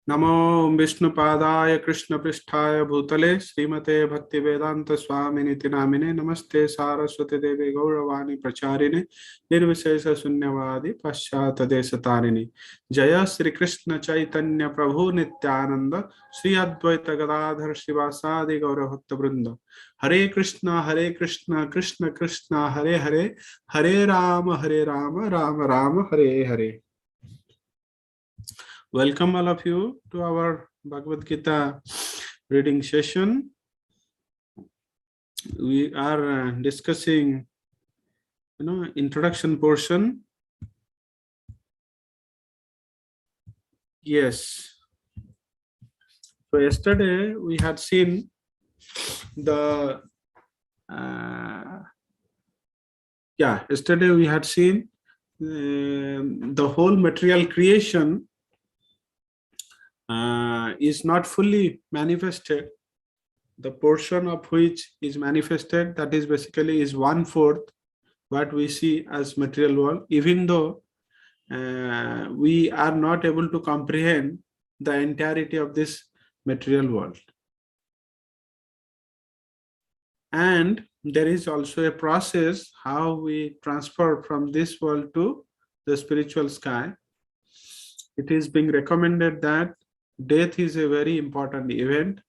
नमो विष्णुपादाय कृष्णपृष्ठाय भूतले श्रीमते भक्तिवेदांत स्वामिनिति नामिने नमस्ते सारस्वती देवी गौरवाणी प्रचारिणे निर्विशेष शून्यवादी पश्चातदेशतारिणे जय श्री कृष्ण चैतन्य प्रभु नित्यानंद श्री अद्वैत गदाधर शिवासादि गौर भक्त वृंद हरे Krishna Krishna Krishna Hare Hare Hare Ram Ram Ram Hare Hare. Welcome all of you to our Bhagavad Gita reading session. We are discussing, introduction portion. Yes. So yesterday we had seen the the whole material creation is not fully manifested. The portion of which is manifested, that is basically is 1/4 what we see as material world, even though we are not able to comprehend the entirety of this material world. And there is also a process how we transfer from this world to the spiritual sky. It is being recommended that death is a very important event.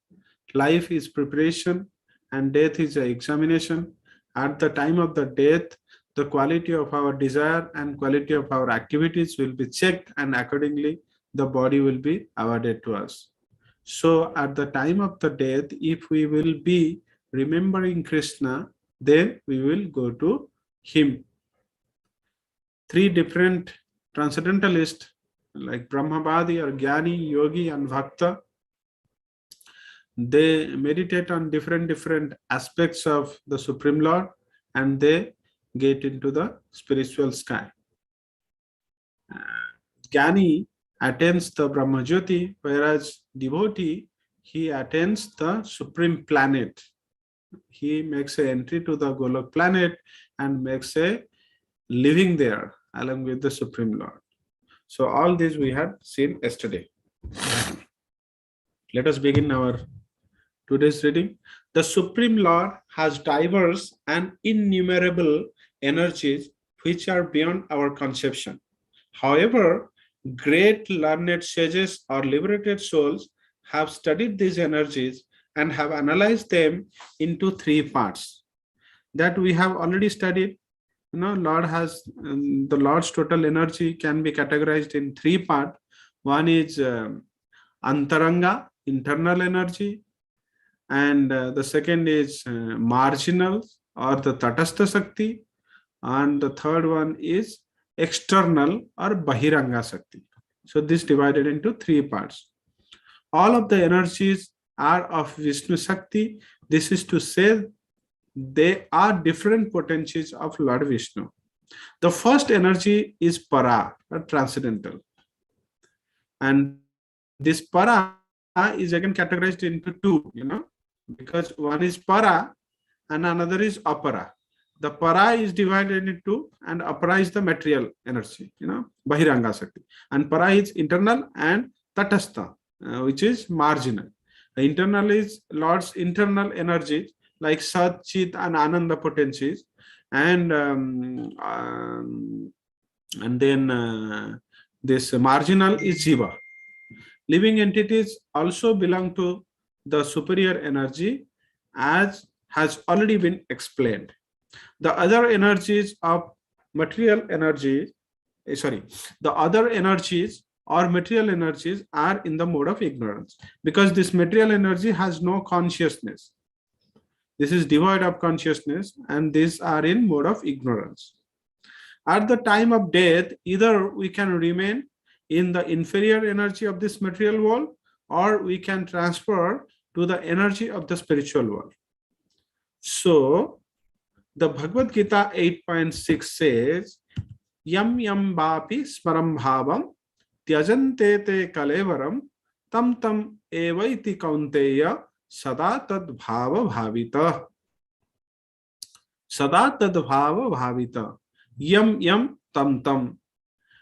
Life is preparation and death is an examination. At the time of the death, the quality of our desire and quality of our activities will be checked, and accordingly the body will be awarded to us. So at the time of the death, if we will be remembering Krishna, then we will go to him. Three different transcendentalists like Brahmavadi or Jnani, Yogi and Bhakta, they meditate on different aspects of the Supreme Lord and they get into the spiritual sky. Jnani attains the Brahmajyoti, whereas devotee, he attains the supreme planet. He makes an entry to the Golok planet and makes a living there along with the Supreme Lord. So all this we had seen yesterday. Let us begin our today's reading. The Supreme Lord has diverse and innumerable energies which are beyond our conception. However, great learned sages or liberated souls have studied these energies and have analyzed them into three parts that we have already studied. Lord has the Lord's total energy can be categorized in three parts. One is antaranga, internal energy, and the second is marginal or the tatastha shakti, and the third one is external or bahiranga shakti. So this divided into three parts. All of the energies are of Vishnu Shakti. This is to say they are different potencies of Lord Vishnu. The first energy is para, or transcendental, and this para is again categorized into two, because one is para and another is apara. The para is divided into two and apara is the material energy, bahiranga shakti, and para is internal and tatastha, which is marginal. The internal is Lord's internal energy like Sat, Chit and Ananda potencies, and then this marginal is Jiva. Living entities also belong to the superior energy, as has already been explained. The other energies of material energy, the other energies or material energies are in the mode of ignorance, because this material energy has no consciousness. This is devoid of consciousness, and these are in mode of ignorance. At the time of death, either we can remain in the inferior energy of this material world, or we can transfer to the energy of the spiritual world. So, the Bhagavad Gita 8.6 says, Yam yam vapi smaram bhavam tyajante te kalevaram tam tam evaiti kaunteya sada tad bhava bhavita. Sada tad bhava bhavita. Yam yam tam tam.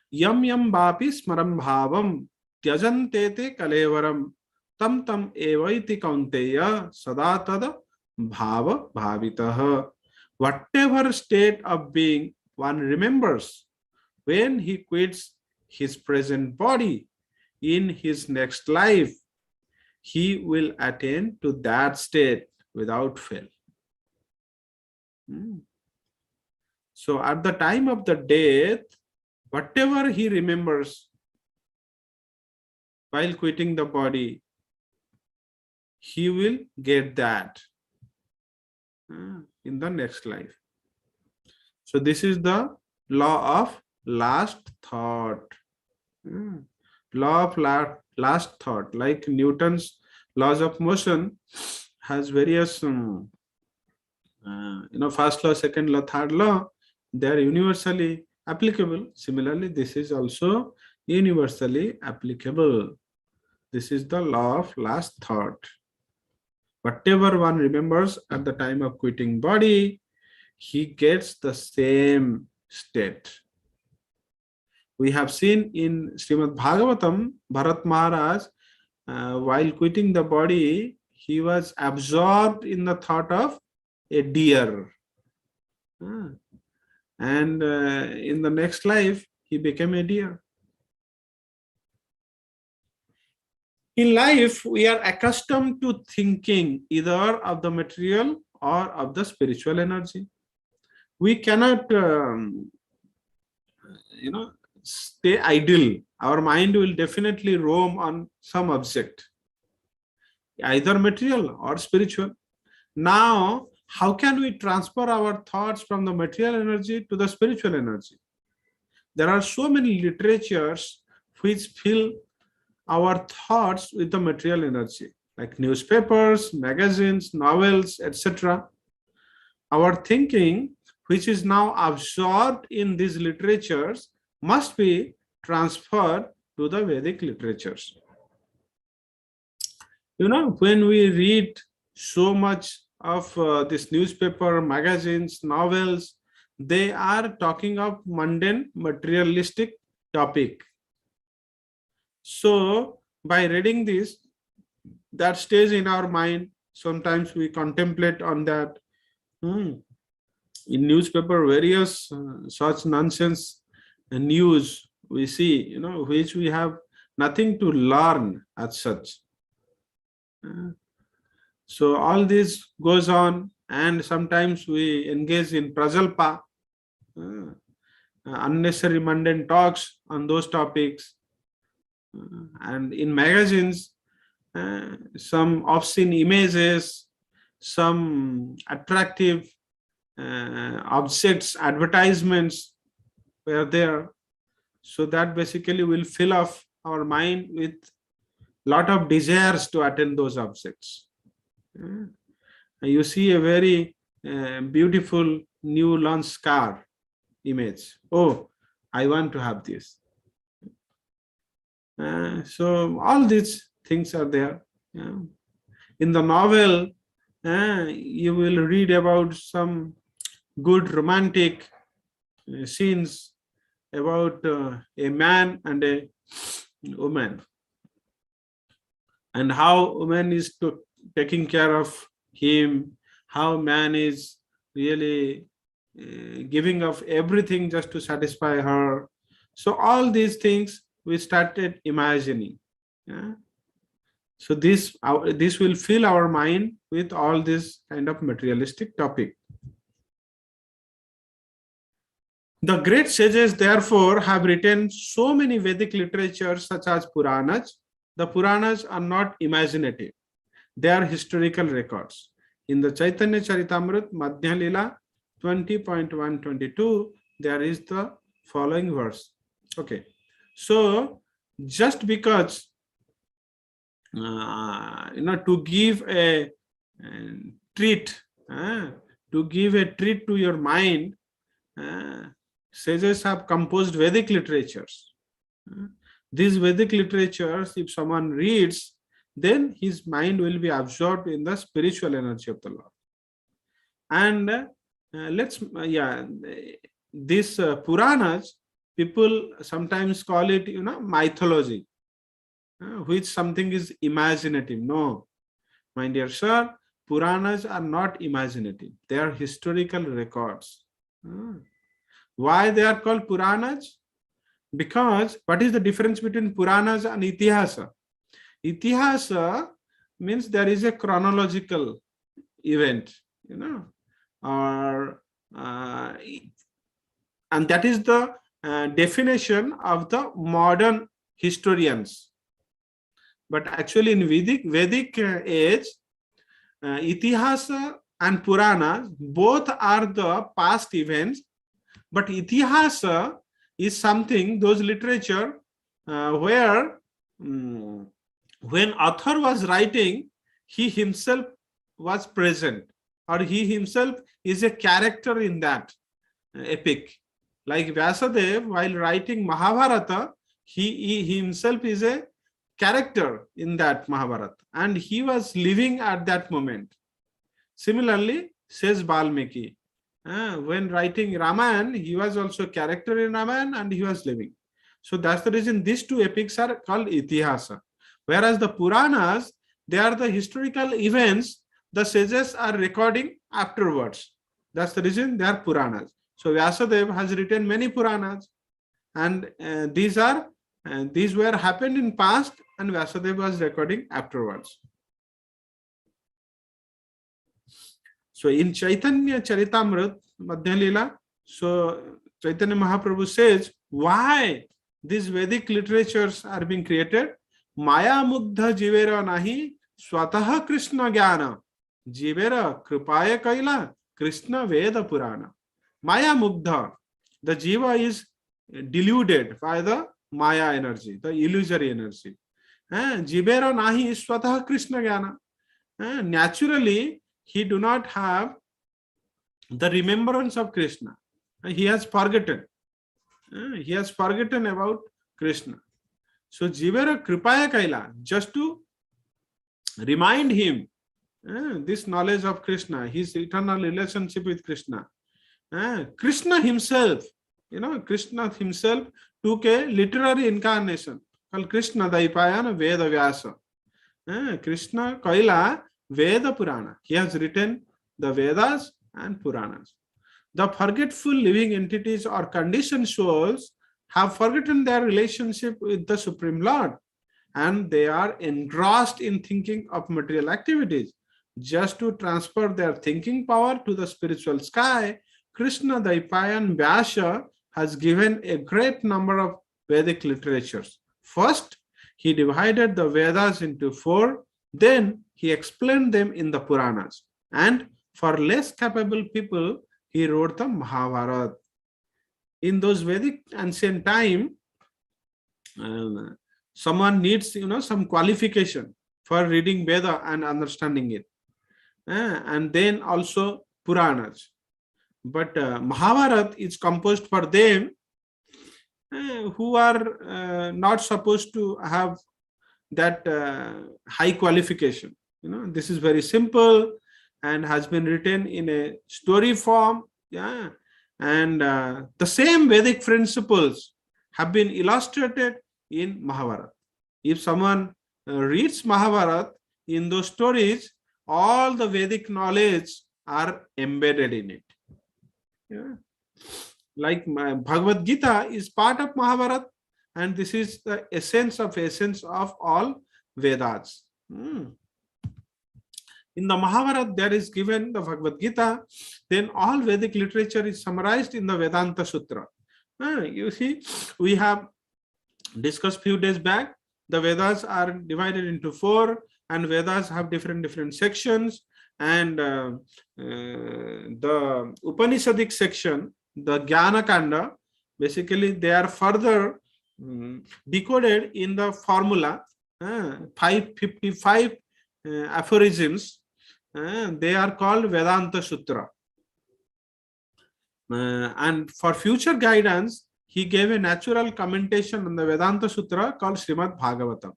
Yam yam vapi smaram bhavam. त्यजन्ते ते कलेवरम tam tam evaiti kaunteya sada tada bhava bhavitah. Whatever state of being one remembers when he quits his present body in his next life, he will attain to that state without fail. So at the time of the death, whatever he remembers while quitting the body, he will get that in the next life. So this is the law of last thought. Law of last thought, like Newton's laws of motion, has various first law, second law, third law. They are universally applicable. Similarly, this is also universally applicable. This is the law of last thought. Whatever one remembers at the time of quitting body, he gets the same state. We have seen in Srimad Bhagavatam, Bharat Maharaj, while quitting the body, he was absorbed in the thought of a deer. And in the next life, he became a deer. In life, we are accustomed to thinking either of the material or of the spiritual energy. We cannot, stay idle. Our mind will definitely roam on some object, either material or spiritual. Now, how can we transfer our thoughts from the material energy to the spiritual energy? There are so many literatures which fill our thoughts with the material energy, like newspapers, magazines, novels, etc. Our thinking, which is now absorbed in these literatures, must be transferred to the Vedic literatures. When we read so much of this newspaper, magazines, novels, they are talking of mundane, materialistic topic. So by reading this, that stays in our mind. Sometimes we contemplate on that. In newspaper, various such nonsense news we see, which we have nothing to learn as such. So all this goes on, and sometimes we engage in prajalpa, unnecessary mundane talks on those topics. And in magazines, some obscene images, some attractive objects, advertisements were there. So that basically will fill up our mind with lot of desires to attain those objects. You see a very beautiful new launch car image. Oh, I want to have this. So all these things are there. In the novel, you will read about some good romantic scenes about a man and a woman, and how woman is taking care of him, how man is really giving up everything just to satisfy her. So all these things we started imagining. So this will fill our mind with all this kind of materialistic topic. The great sages, therefore, have written so many Vedic literature such as Puranas. The Puranas are not imaginative. They are historical records. In the Chaitanya Charitamrita, Madhya Lila 20.122, there is the following verse. Okay. So, just because, to give a treat, to give a treat to your mind, sages have composed Vedic literatures. These Vedic literatures, if someone reads, then his mind will be absorbed in the spiritual energy of the Lord. And this Puranas, people sometimes call it, mythology. which something is imaginative. No, my dear sir, Puranas are not imaginative. They are historical records. Why they are called Puranas? Because what is the difference between Puranas and Itihasa? Itihasa means there is a chronological event, or and that is the definition of the modern historians. But actually in Vedic age, Itihasa and Purana both are the past events, but Itihasa is something, those literature where when author was writing, he himself was present, or he himself is a character in that epic. Like Vyasadeva, while writing Mahabharata, he himself is a character in that Mahabharata, and he was living at that moment. Similarly, says Valmiki, when writing Ramayana, he was also a character in Ramayana and he was living. So that's the reason these two epics are called Itihasa. Whereas the Puranas, they are the historical events the sages are recording afterwards. That's the reason they are Puranas. So Vyasadeva has written many Puranas, and these were happened in past, and Vyasadeva was recording afterwards. So in Chaitanya Charitamrita Madhya Lila, so Chaitanya Mahaprabhu says why these Vedic literatures are being created. Maya Mugdha Jivera Nahi Swataha Krishna Jnana Jivera Kripaya Kaila Krishna Veda Purana. Maya Mugdha, the Jiva is deluded by the Maya energy, the illusory energy. Jivera Nahi Swataha Krishna Jnana. Naturally, he do not have the remembrance of Krishna. He has forgotten. He has forgotten about Krishna. So Jivera Kripaya Kaila, just to remind him this knowledge of Krishna, his eternal relationship with Krishna. Krishna himself, Krishna himself took a literary incarnation called Krishna Daipayana Veda Vyasa. Krishna Kaila Veda Purana. He has written the Vedas and Puranas. The forgetful living entities or conditioned souls have forgotten their relationship with the Supreme Lord, and they are engrossed in thinking of material activities. Just to transfer their thinking power to the spiritual sky, Krishna Daipayan Vyasa has given a great number of Vedic literatures. First, he divided the Vedas into 4, then he explained them in the Puranas, and for less capable people, he wrote the Mahabharata. In those Vedic ancient time, someone needs, some qualification for reading Veda and understanding it, and then also Puranas. But Mahabharata is composed for them who are not supposed to have that high qualification. This is very simple and has been written in a story form. And the same Vedic principles have been illustrated in Mahabharata. If someone reads Mahabharata, in those stories, all the Vedic knowledge are embedded in it. Like Bhagavad Gita is part of Mahabharata, and this is the essence of all Vedas. In the Mahabharata, there is given the Bhagavad Gita, then all Vedic literature is summarized in the Vedanta Sutra. You see, we have discussed few days back, the Vedas are divided into 4, and Vedas have different sections, and the Upanishadic section, the Jnana Kanda, basically they are further decoded in the formula, 555 aphorisms. They are called Vedanta Sutra. And for future guidance, he gave a natural commentation on the Vedanta Sutra called Srimad Bhagavatam.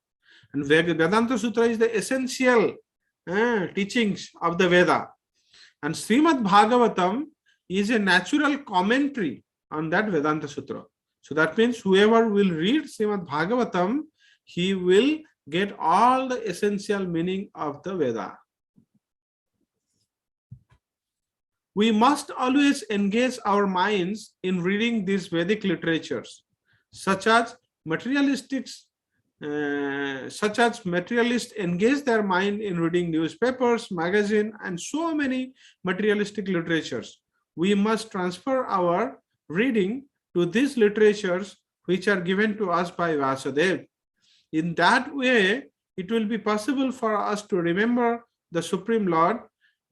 And Vedanta Sutra is the essential teachings of the Veda. And Srimad Bhagavatam is a natural commentary on that Vedanta Sutra. So that means whoever will read Srimad Bhagavatam, he will get all the essential meaning of the Veda. We must always engage our minds in reading these Vedic literatures, such as materialists engage their mind in reading newspapers, magazine, and so many materialistic literatures. We must transfer our reading to these literatures which are given to us by Vasudev. In that way, it will be possible for us to remember the Supreme Lord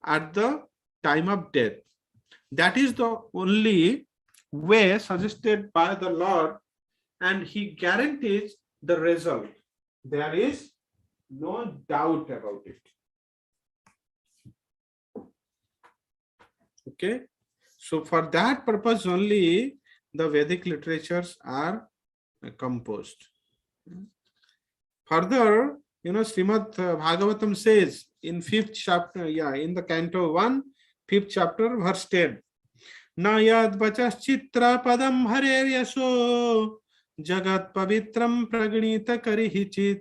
at the time of death. That is the only way suggested by the Lord, and He guarantees the result. There is no doubt about it. Okay, so for that purpose only the Vedic literatures are composed. Further, Srimad Bhagavatam says in 5th chapter, in the canto 1, 5th chapter, verse 10, Na yad vachas chitra padam harer yaso jagat pavitram praganita karihichit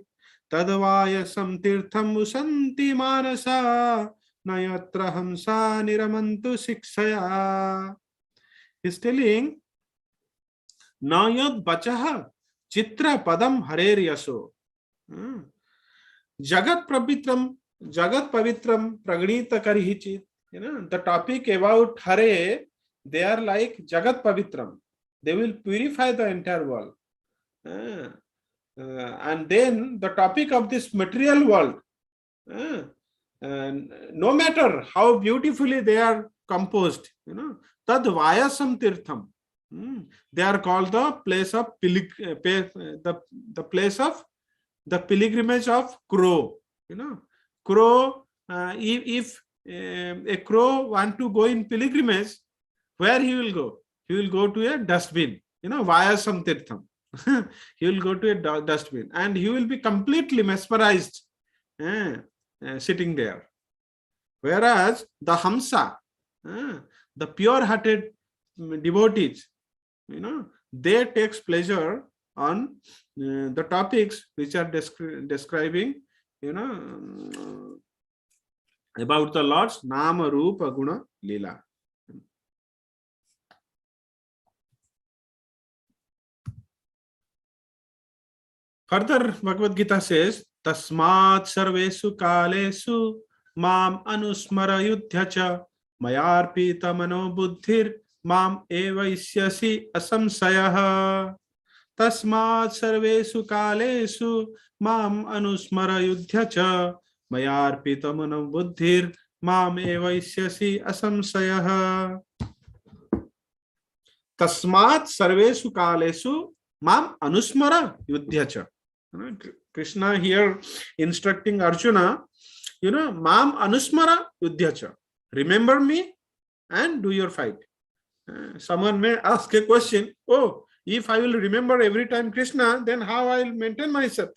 tadvaya samtirtham usanti manasa nayatra hamsa niramantu sikshaya. He's telling, Na yad vachah chitra padam harer yaso jagat pavitram praganita karihichit. The topic about Hare, they are like Jagat Pavitram. They will purify the entire world. And then the topic of this material world, no matter how beautifully they are composed, Tad Vayasam Tirtham. They are called the place of the place of the pilgrimage of crow. Crow, if a crow want to go in pilgrimage, where he will go? He will go to a dustbin, Vayasam Tirtham. He will go to a dustbin and he will be completely mesmerized sitting there. Whereas the Hamsa, the pure-hearted devotees, they takes pleasure on the topics which are describing, about the Lord's Nama, Rupa, Guna, Lila. Further, Bhagavad Gita says, Tasmat sarvesu kalesu mam anusmara yudhyacha mayarpita mano buddhir mam evaisyasi asamsayah. Tasmat sarvesu kalesu mam anusmara yudhyacha mayarpita mano buddhir mam evaisyasi asamsayah. Tasmat sarvesu kalesu mam anusmara yudhyacha. Krishna here instructing Arjuna, mam anusmara yudhyacha. Remember me and do your fight. Someone may ask a question, oh, if I will remember every time Krishna, then how I will maintain myself?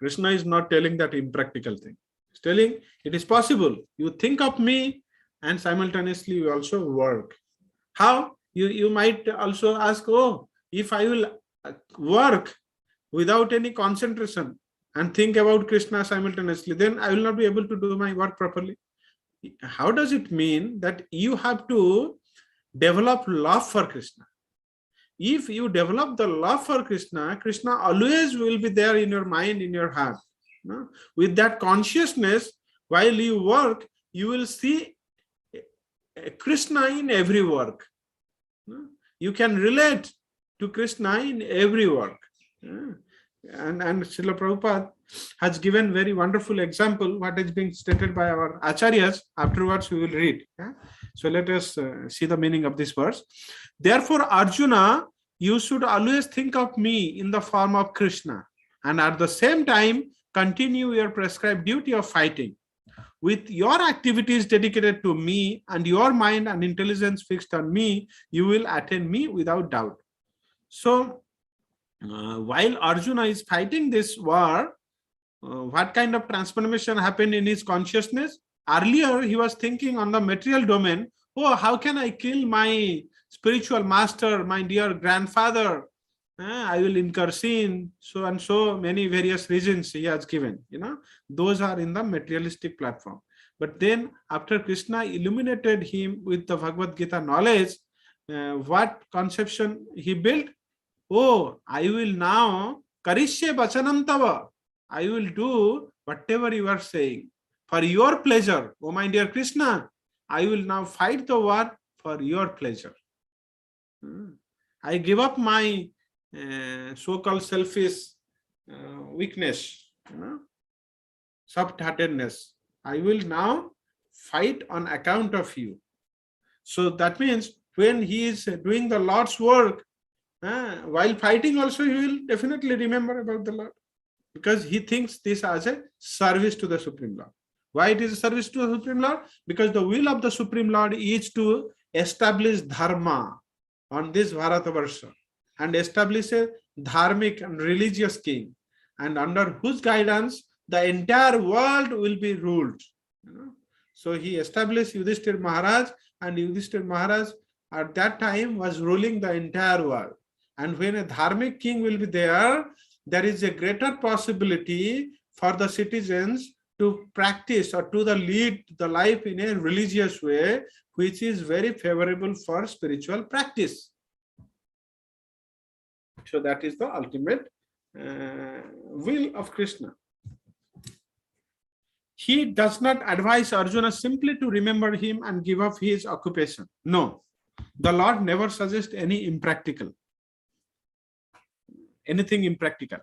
Krishna is not telling that impractical thing. He's telling it is possible. You think of me and simultaneously you also work. How? You might also ask, oh, if I will work without any concentration and think about Krishna simultaneously, then I will not be able to do my work properly. How does it mean that you have to develop love for Krishna? If you develop the love for Krishna, Krishna always will be there in your mind, in your heart. With that consciousness, while you work, you will see Krishna in every work. You can relate to Krishna in every work. And Srila Prabhupada has given very wonderful example, what is being stated by our acharyas. Afterwards, we will read. So let us see the meaning of this verse. Therefore, Arjuna, you should always think of me in the form of Krishna, and at the same time, continue your prescribed duty of fighting. With your activities dedicated to me and your mind and intelligence fixed on me, you will attain me without doubt. So, while Arjuna is fighting this war, what kind of transformation happened in his consciousness? Earlier, he was thinking on the material domain, oh, how can I kill my spiritual master, my dear grandfather? I will incur sin, so and so many various reasons he has given. Those are in the materialistic platform. But then, after Krishna illuminated him with the Bhagavad Gita knowledge, what conception he built? Oh, I will now karishye vachanam tava. I will do whatever you are saying for your pleasure. Oh, my dear Krishna, I will now fight the war for your pleasure. I give up my so-called selfish weakness, soft-heartedness. I will now fight on account of you. So that means when he is doing the Lord's work, while fighting also he will definitely remember about the Lord, because he thinks this as a service to the Supreme Lord. Why it is a service to the Supreme Lord? Because the will of the Supreme Lord is to establish dharma on this Bharatavarsha and establish a dharmic and religious king, and under whose guidance the entire world will be ruled. So he established Yudhishthir Maharaj, and Yudhishthir Maharaj at that time was ruling the entire world. And when a dharmic king will be there, there is a greater possibility for the citizens to practice or to lead the life in a religious way, which is very favorable for spiritual practice. So that is the ultimate will of Krishna. He does not advise Arjuna simply to remember him and give up his occupation. No, the Lord never suggests anything impractical.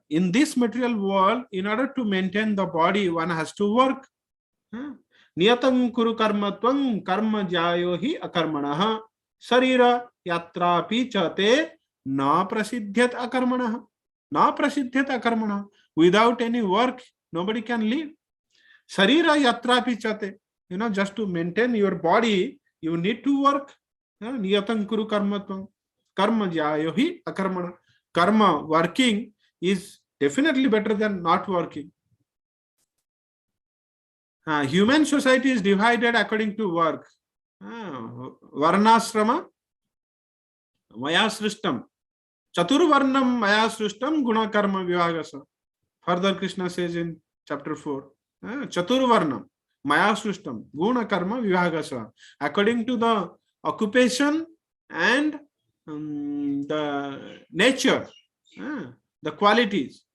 In this material world, in order to maintain the body, one has to work. Niyatam kuru karma tvang karma jayo hi akarmanaha sarira yatra pichate na prasidhyat akarmanaha. Na prasidhyat akarmanaha. Without any work, nobody can live. Sarira yatra pichate. Just to maintain your body, you need to work. Niyatam kuru karma tvang karma jayo hi akarmanaha. Karma, working, is definitely better than not working. Human society is divided according to work. Varnasrama maya srishtam. Chaturvarnam maya srishtam guna karma vivagasa. Further Krishna says in chapter 4. Chaturvarnam maya srishtam guna karma vivagasa. According to the occupation and the nature, the qualities,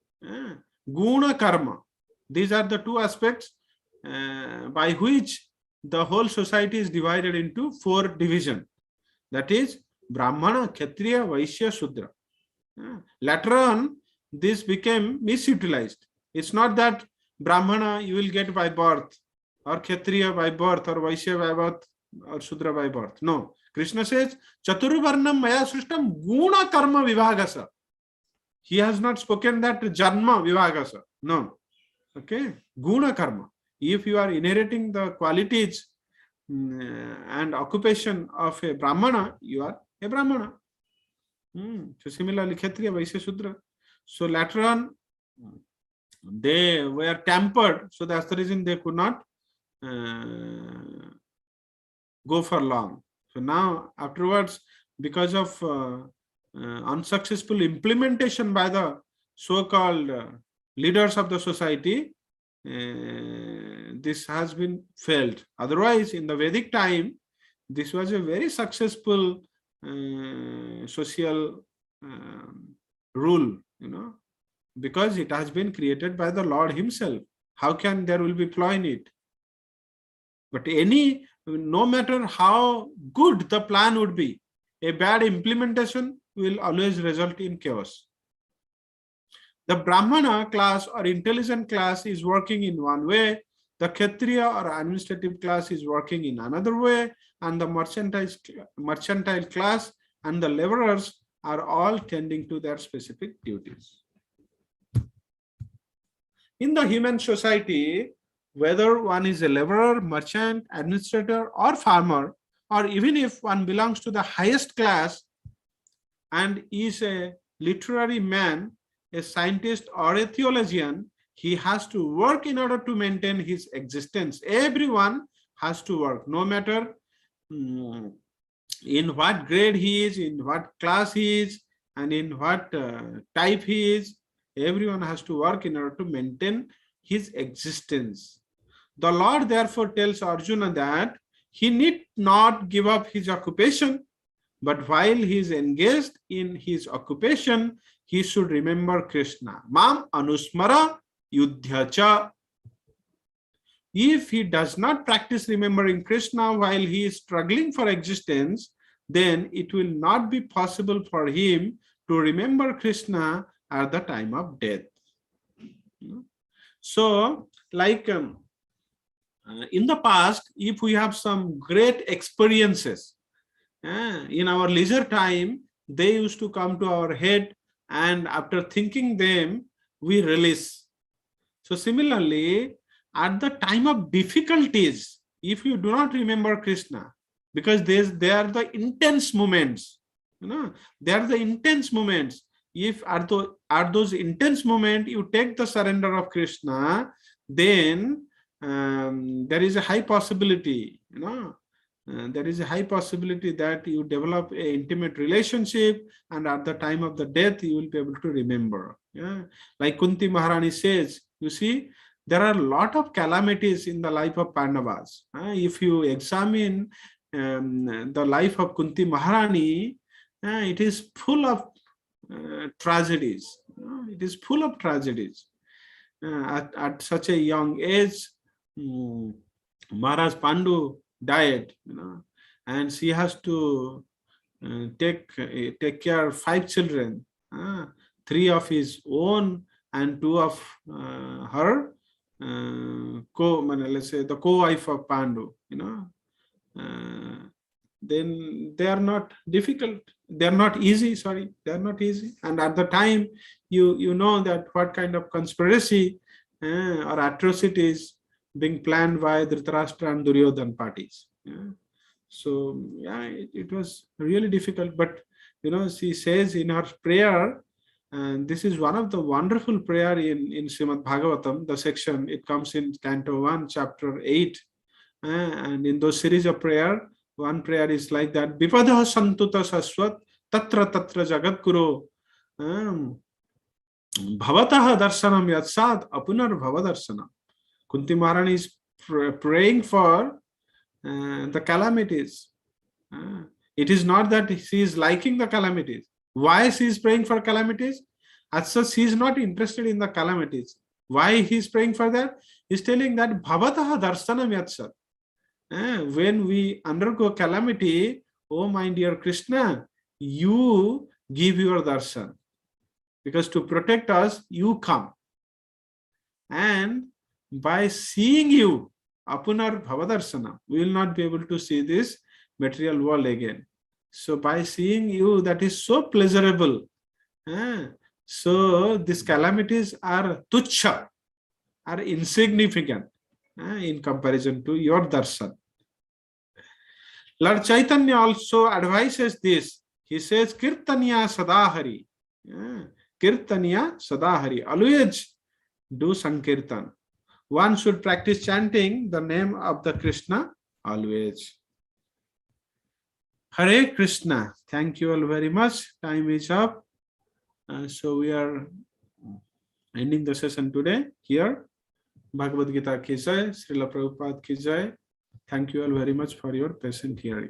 guna karma. These are the two aspects by which the whole society is divided into 4 divisions. That is Brahmana, Kshatriya, Vaishya, Shudra. Later on, this became misutilized. It's not that Brahmana you will get by birth, or Kshatriya by birth, or Vaishya by birth, or Shudra by birth. No. Krishna says, Chaturvarnam maya srishtam guna karma vivagasa. He has not spoken that janma vivagasa. No. Okay. Guna karma. If you are inheriting the qualities and occupation of a Brahmana, you are a Brahmana. So similarly, Kshatriya, Vaishya, Shudra. So later on, they were tampered. So that's the reason they could not go for long. So now, afterwards, because of unsuccessful implementation by the so-called leaders of the society, this has been failed. Otherwise, in the Vedic time, this was a very successful social rule, because it has been created by the Lord himself. How can there will be flaw in it? But no matter how good the plan would be, a bad implementation will always result in chaos. The Brahmana class or intelligent class is working in one way, the Kshatriya or administrative class is working in another way, and the mercantile class and the laborers are all tending to their specific duties. In the human society, whether one is a laborer, merchant, administrator, or farmer, or even if one belongs to the highest class and is a literary man, a scientist, or a theologian, he has to work in order to maintain his existence. Everyone has to work, no matter in what grade he is, in what class he is, and in what type he is. Everyone has to work in order to maintain his existence. The Lord therefore tells Arjuna that he need not give up his occupation, but while he is engaged in his occupation, he should remember Krishna. Mam anusmara yudhya cha. If he does not practice remembering Krishna while he is struggling for existence, then it will not be possible for him to remember Krishna at the time of death. So, like in the past, if we have some great experiences, in our leisure time, they used to come to our head, and after thinking them, we release. So similarly, at the time of difficulties, if you do not remember Krishna, because they are the intense moments, they are the intense moments. If at those intense moments you take the surrender of Krishna, then there is a high possibility, there is a high possibility that you develop an intimate relationship, and at the time of the death, you will be able to remember. Yeah, like Kunti Maharani says, you see, there are a lot of calamities in the life of Pandavas. If you examine the life of Kunti Maharani, it is full of tragedies. It is full of tragedies. At such a young age, Maharaj Pandu died, and she has to take care of 5 children, 3 of his own and 2 of her let's say the co-wife of Pandu. Then they are not difficult. They are not easy. Sorry, they are not easy. And at the time, you know that what kind of conspiracy or atrocities being planned by Dhritarashtra and Duryodhan parties. So yeah, it was really difficult. But she says in her prayer, and this is one of the wonderful prayer in Srimad Bhagavatam, the section, it comes in Canto 1, Chapter 8. And in those series of prayer, one prayer is like that: Vipadha santuta saswat tatra tatra jagat guru bhavatah darshanam yatsad apunar bhavadarshanam. Kunti Maharani is praying for the calamities. It is not that she is liking the calamities. Why she is praying for calamities? As such, she is not interested in the calamities. Why he is praying for that? He is telling that bhavataha darshanam yatsat. When we undergo calamity, oh my dear Krishna, you give your darshan. Because to protect us, you come. And by seeing you, apunar bhavadarshanam, we will not be able to see this material world again. So by seeing you, that is so pleasurable. So these calamities are tuchha, are insignificant in comparison to your darshan. Lord Chaitanya also advises this. He says, Kirtanya Sadahari. Kirtanya Sadahari. Always do Sankirtan. One should practice chanting the name of the Krishna always. Hare Krishna. Thank you all very much. Time is up. So we are ending the session today here. Bhagavad Gita ki jai, Srila Prabhupada ki jai. Thank you all very much for your patient hearing.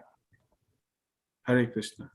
Hare Krishna.